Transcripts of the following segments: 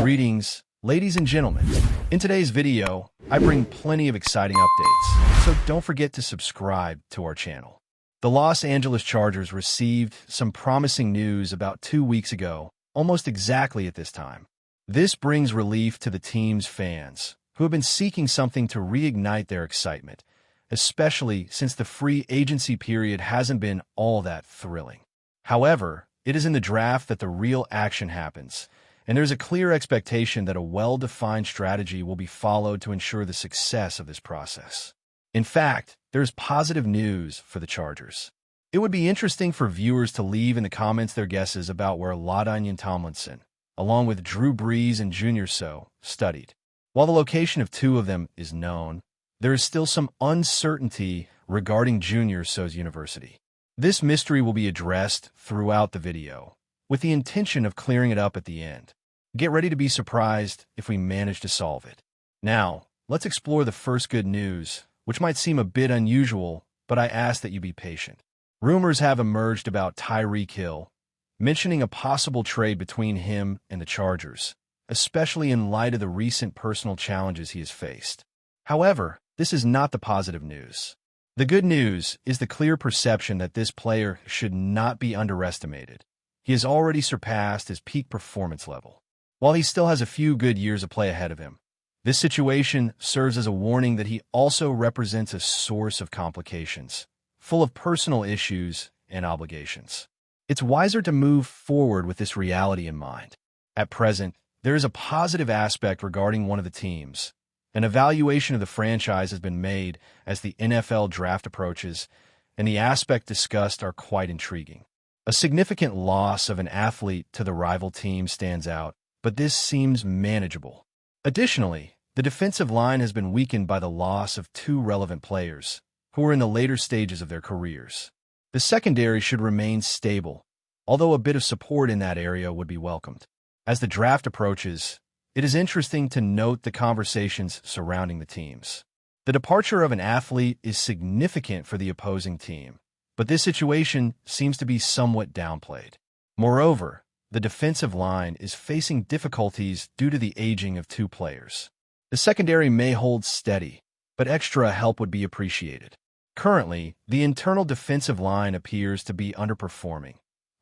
Greetings, ladies and gentlemen. In today's video, I bring plenty of exciting updates, so don't forget to subscribe to our channel. The Los Angeles Chargers received some promising news about 2 weeks ago, almost exactly at this time. This brings relief to the team's fans, who have been seeking something to reignite their excitement, especially since the free agency period hasn't been all that thrilling. However, it is in the draft that the real action happens, and there's a clear expectation that a well-defined strategy will be followed to ensure the success of this process. In fact, there's positive news for the Chargers. It would be interesting for viewers to leave in the comments their guesses about where LaDainian Tomlinson, along with Drew Brees and Junior Seau, studied. While the location of two of them is known, there is still some uncertainty regarding Junior Seau's university. This mystery will be addressed throughout the video, with the intention of clearing it up at the end. Get ready to be surprised if we manage to solve it. Now, let's explore the first good news, which might seem a bit unusual, but I ask that you be patient. Rumors have emerged about Tyreek Hill, mentioning a possible trade between him and the Chargers, especially in light of the recent personal challenges he has faced. However, this is not the positive news. The good news is the clear perception that this player should not be underestimated. He has already surpassed his peak performance level. While he still has a few good years of play ahead of him, this situation serves as a warning that he also represents a source of complications, full of personal issues and obligations. It's wiser to move forward with this reality in mind. At present, there is a positive aspect regarding one of the teams. An evaluation of the franchise has been made as the NFL draft approaches, and the aspects discussed are quite intriguing. A significant loss of an athlete to the rival team stands out, but this seems manageable. Additionally, the defensive line has been weakened by the loss of two relevant players, who are in the later stages of their careers. The secondary should remain stable, although a bit of support in that area would be welcomed. As the draft approaches, it is interesting to note the conversations surrounding the teams. The departure of an athlete is significant for the opposing team, but this situation seems to be somewhat downplayed. Moreover, the defensive line is facing difficulties due to the aging of two players. The secondary may hold steady, but extra help would be appreciated. Currently, the internal defensive line appears to be underperforming,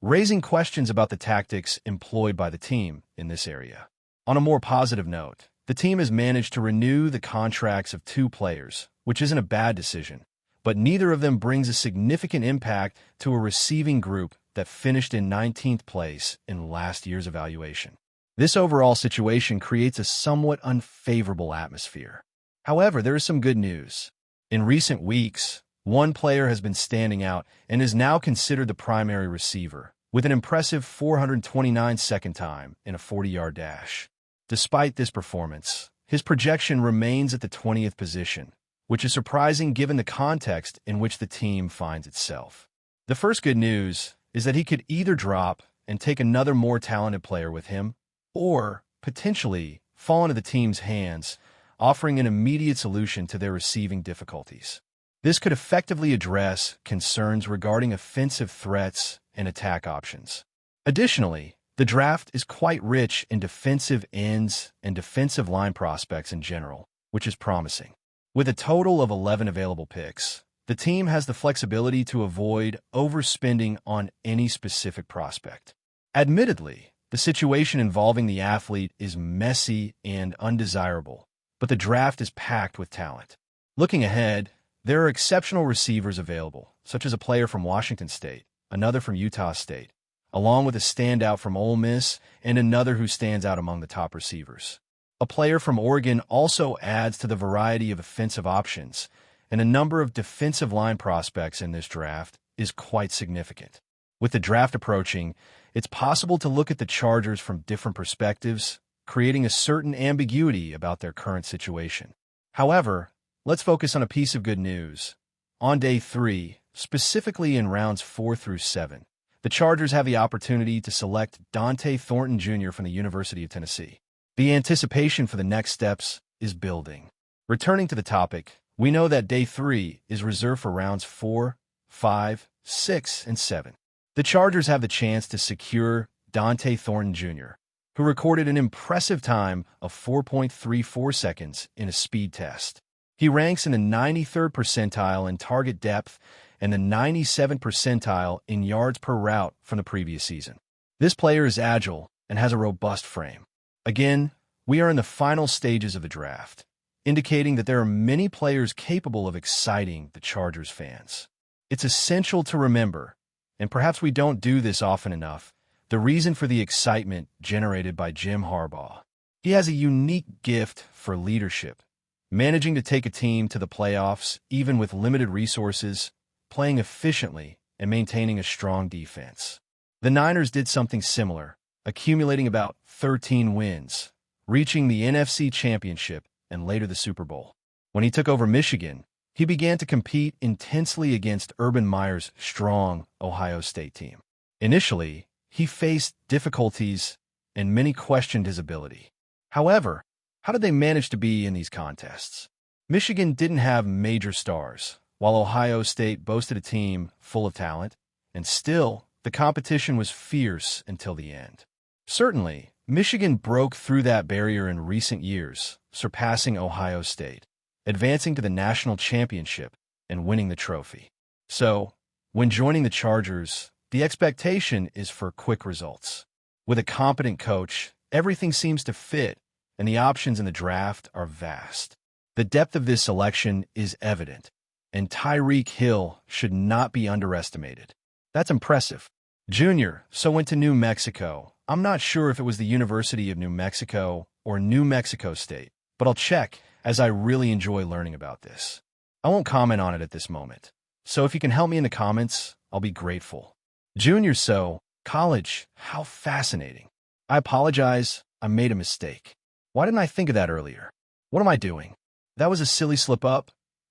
raising questions about the tactics employed by the team in this area. On a more positive note, the team has managed to renew the contracts of two players, which isn't a bad decision, but neither of them brings a significant impact to a receiving group that finished in 19th place in last year's evaluation. This overall situation creates a somewhat unfavorable atmosphere. However, there is some good news. In recent weeks, one player has been standing out and is now considered the primary receiver, with an impressive 429 second time in a 40-yard dash. Despite this performance, his projection remains at the 20th position, which is surprising given the context in which the team finds itself. The first good news is that he could either drop and take another more talented player with him, or potentially fall into the team's hands, offering an immediate solution to their receiving difficulties. This could effectively address concerns regarding offensive threats and attack options. Additionally, the draft is quite rich in defensive ends and defensive line prospects in general, which is promising. With a total of 11 available picks, the team has the flexibility to avoid overspending on any specific prospect. Admittedly, the situation involving the athlete is messy and undesirable, but the draft is packed with talent. Looking ahead, there are exceptional receivers available, such as a player from Washington State, another from Utah State, along with a standout from Ole Miss and another who stands out among the top receivers. A player from Oregon also adds to the variety of offensive options, and a number of defensive line prospects in this draft is quite significant. With the draft approaching, it's possible to look at the Chargers from different perspectives, creating a certain ambiguity about their current situation. However, let's focus on a piece of good news. On day 3, specifically in rounds 4 through 7, the Chargers have the opportunity to select Dante Thornton Jr. from the University of Tennessee. The anticipation for the next steps is building. Returning to the topic, we know that day 3 is reserved for rounds 4, 5, 6, and 7. The Chargers have the chance to secure Dante Thornton Jr., who recorded an impressive time of 4.34 seconds in a speed test. He ranks in the 93rd percentile in target depth and the 97th percentile in yards per route from the previous season. This player is agile and has a robust frame. Again, we are in the final stages of the draft, indicating that there are many players capable of exciting the Chargers fans. It's essential to remember, and perhaps we don't do this often enough, the reason for the excitement generated by Jim Harbaugh. He has a unique gift for leadership, managing to take a team to the playoffs even with limited resources, playing efficiently, and maintaining a strong defense. The Niners did something similar, accumulating about 13 wins, reaching the NFC Championship and later the Super Bowl. When he took over Michigan, he began to compete intensely against Urban Meyer's strong Ohio State team. Initially, he faced difficulties and many questioned his ability. However, how did they manage to be in these contests? Michigan didn't have major stars, while Ohio State boasted a team full of talent, and still, the competition was fierce until the end. Certainly, Michigan broke through that barrier in recent years, surpassing Ohio State, advancing to the national championship, and winning the trophy. So, when joining the Chargers, the expectation is for quick results. With a competent coach, everything seems to fit, and the options in the draft are vast. The depth of this selection is evident, and Tyreek Hill should not be underestimated. That's impressive. Junior went to New Mexico. I'm not sure if it was the University of New Mexico or New Mexico State, but I'll check as I really enjoy learning about this. I won't comment on it at this moment, so if you can help me in the comments, I'll be grateful. Junior college, how fascinating. I apologize, I made a mistake. Why didn't I think of that earlier? What am I doing? That was a silly slip-up.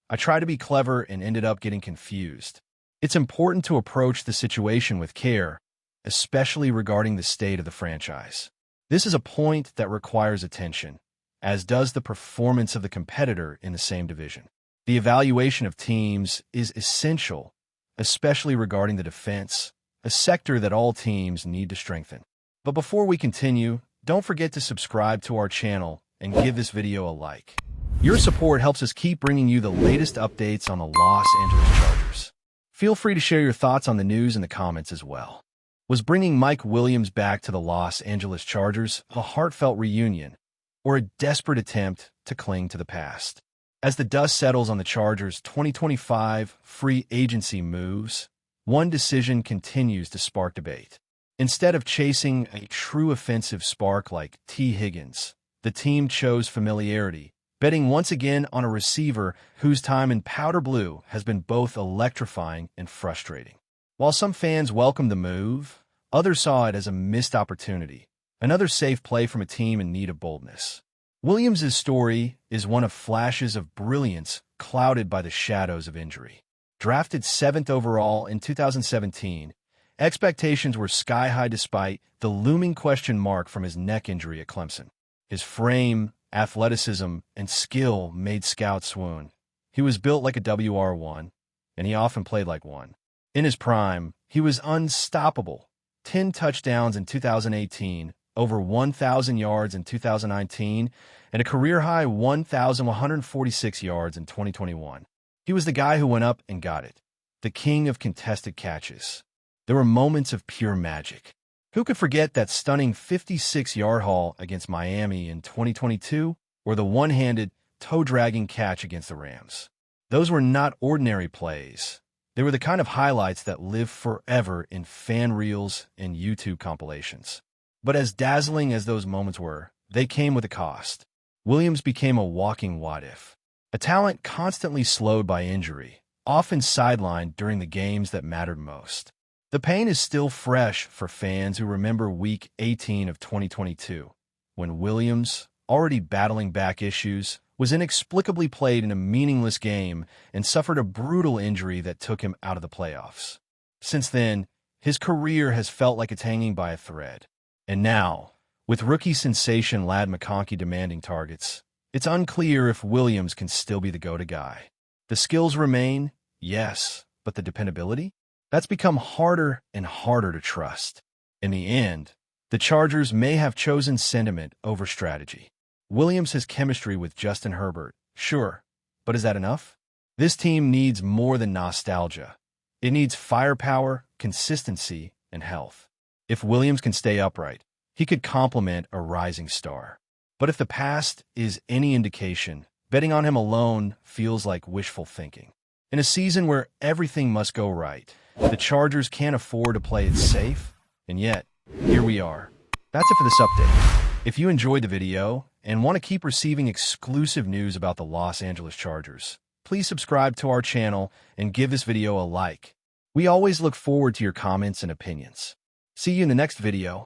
I tried to be clever and ended up getting confused. It's important to approach the situation with care, especially regarding the state of the franchise. This is a point that requires attention, as does the performance of the competitor in the same division. The evaluation of teams is essential, especially regarding the defense, a sector that all teams need to strengthen. But before we continue, don't forget to subscribe to our channel and give this video a like. Your support helps us keep bringing you the latest updates on the Los Angeles Chargers. Feel free to share your thoughts on the news in the comments as well. Was bringing Mike Williams back to the Los Angeles Chargers a heartfelt reunion, or a desperate attempt to cling to the past? As the dust settles on the Chargers' 2025 free agency moves, one decision continues to spark debate. Instead of chasing a true offensive spark like T. Higgins, the team chose familiarity, betting once again on a receiver whose time in powder blue has been both electrifying and frustrating. While some fans welcomed the move, others saw it as a missed opportunity, another safe play from a team in need of boldness. Williams' story is one of flashes of brilliance clouded by the shadows of injury. Drafted 7th overall in 2017, expectations were sky-high despite the looming question mark from his neck injury at Clemson. His frame, athleticism, and skill made scouts swoon. He was built like a WR1, and he often played like one. In his prime, he was unstoppable. 10 touchdowns in 2018, over 1,000 yards in 2019, and a career-high 1,146 yards in 2021. He was the guy who went up and got it, the king of contested catches. There were moments of pure magic. Who could forget that stunning 56-yard haul against Miami in 2022, or the one-handed, toe-dragging catch against the Rams? Those were not ordinary plays. They were the kind of highlights that live forever in fan reels and YouTube compilations. But as dazzling as those moments were, they came with a cost. Williams became a walking what-if. A talent constantly slowed by injury, often sidelined during the games that mattered most. The pain is still fresh for fans who remember Week 18 of 2022, when Williams, already battling back issues, was inexplicably played in a meaningless game and suffered a brutal injury that took him out of the playoffs. Since then, his career has felt like it's hanging by a thread. And now, with rookie sensation Ladd McConkey demanding targets, it's unclear if Williams can still be the go-to guy. The skills remain, yes, but the dependability? That's become harder and harder to trust. In the end, The Chargers may have chosen sentiment over strategy. Williams has chemistry with Justin Herbert, sure, but is that enough? This team needs more than nostalgia. It needs firepower, consistency, and health. If Williams can stay upright, he could complement a rising star. But if the past is any indication, betting on him alone feels like wishful thinking. In a season where everything must go right, the Chargers can't afford to play it safe, and yet, here we are. That's it for this update. If you enjoyed the video and want to keep receiving exclusive news about the Los Angeles Chargers, please subscribe to our channel and give this video a like. We always look forward to your comments and opinions. See you in the next video.